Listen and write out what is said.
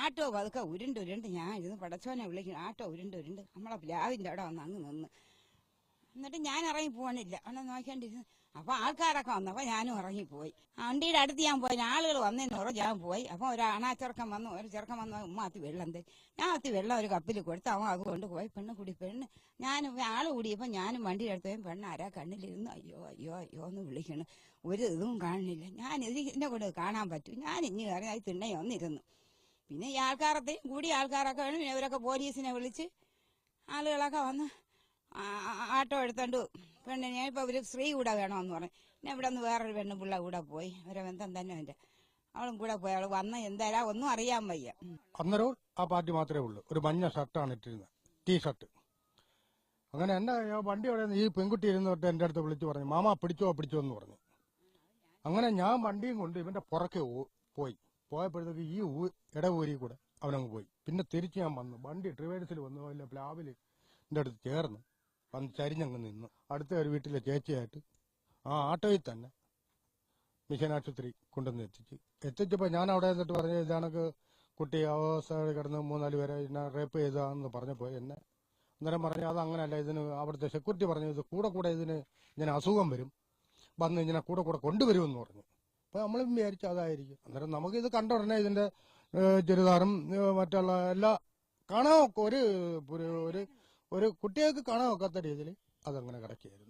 ആട്ടോ പതുക്കെ ഉരുണ്ട് ഞാൻ ഇരുന്ന് പടച്ചോനെ വിളിക്കുന്നു. ആട്ടോ ഉരുണ്ട് നമ്മളെ പ്ലാവിന്റെ അവിടെ വന്ന് അങ്ങ് നിന്ന്. എന്നിട്ട് ഞാൻ ഇറങ്ങി പോകണില്ല, അവിടെ നോക്കിക്കൊണ്ടിരുന്നു. അപ്പൊ ആൾക്കാരൊക്കെ വന്നപ്പോ ഞാനും ഇറങ്ങിപ്പോയി. വണ്ടിയുടെ അടുത്ത് ഞാൻ പോയി, ആളുകൾ വന്നതിനോട് ഞാൻ പോയി. അപ്പൊ ഒരു ചെറുക്കൻ വന്നു, ഉമ്മ അത്തി വെള്ളം തരും. ഞാൻ അത്തി വെള്ളം ഒരു കപ്പിൽ കൊടുത്ത് അവൻ അത് കൊണ്ടുപോയി. പെണ്ണ് ഞാനും ആള് കൂടിയപ്പോ ഞാനും വണ്ടിയുടെ അടുത്ത് പോയി. പെണ്ണ് ആരാ കണ്ണിലിരുന്നു അയ്യോ എന്ന് വിളിക്കണ്. ഒരു ഇതും കാണുന്നില്ല. ഞാൻ ഇതിനെ കൊണ്ട് കാണാൻ പറ്റും. ഞാൻ ഇനി കയറി അത് തിണ്ണ വന്നിരുന്നു. പിന്നെ ഈ ആൾക്കാരത്തെയും കൂടി ആൾക്കാരൊക്കെ വേണം. പിന്നെ ഇവരൊക്കെ പോലീസിനെ വിളിച്ച് ആളുകളൊക്കെ വന്ന് ആട്ടോ എടുത്തോണ്ട് പെണ്ണിനെ ഇപ്പൊ ഒരു സ്ത്രീ കൂടെ വേണമെന്ന് പറഞ്ഞു. പിന്നെ ഇവിടെ നിന്ന് വേറൊരു പെണ്ണ് പിള്ള കൂടെ പോയി. അവരെ ബന്ധം തന്നെ എന്റെ അവളും കൂടെ പോയി. അവള് വന്ന് എന്തായാലും ഒന്നും അറിയാൻ വയ്യ. അന്നേരവും ആ പാർട്ടി മാത്രമേ ഉള്ളൂ. ഒരു മഞ്ഞ ഷർട്ടാണ് ഇട്ടിരുന്നത്, ടീഷർട്ട്. അങ്ങനെ എന്നെ വണ്ടി അവിടെ ഈ പെൺകുട്ടി ഇരുന്നിട്ട് എന്റെ അടുത്ത് വിളിച്ചു പറഞ്ഞു, മാമ പിടിച്ചോ എന്ന് പറഞ്ഞു. അങ്ങനെ ഞാൻ വണ്ടിയും കൊണ്ട് ഇവന്റെ പുറകെ പോയപ്പോഴത്തേക്ക് ഈ ഇടവൂരി കൂടെ അവനങ്ങ് പോയി. പിന്നെ തിരിച്ച് ഞാൻ വന്നു, വണ്ടി ട്രിവേഴ്സിൽ വന്നു, അല്ല പ്ലാവില് എന്റെ അടുത്ത് ചേർന്ന് വന്ന് ചരിഞ്ഞങ്ങ് നിന്ന്. അടുത്ത ഒരു വീട്ടിലെ ചേച്ചിയായിട്ട് ആ ആട്ടോയിൽ തന്നെ മിഷൻ ആശുപത്രി കൊണ്ടുവന്ന് എത്തിച്ചപ്പോൾ ഞാൻ അവിടെ നിന്നിട്ട് പറഞ്ഞു, ഇതാണക്ക് കുട്ടി അവസ്ഥ കിടന്ന് 3-4 പേരെ എന്നെ റേപ്പ് ചെയ്താന്ന് പറഞ്ഞപ്പോൾ എന്നെ അന്നേരം പറഞ്ഞു, അത് അങ്ങനെയല്ല, ഇതിന് അവിടുത്തെ സെക്യൂരിറ്റി പറഞ്ഞു, ഇത് കൂടെ ഇതിന് ഇങ്ങനെ അസുഖം വരും, വന്ന് ഇങ്ങനെ കൂടെ കൊണ്ടുവരുമെന്ന് പറഞ്ഞു. അപ്പൊ നമ്മളും വിചാരിച്ചു അതായിരിക്കും. അന്നേരം നമുക്കിത് കണ്ട ഉടനെ ഇതിന്റെ ചുരിദാറും മറ്റുള്ള എല്ലാ കാണാൻ ഒരു കുട്ടികൾക്ക് കാണാൻ ഒക്കാത്ത രീതിയിൽ അതങ്ങനെ കിടക്കുകയായിരുന്നു.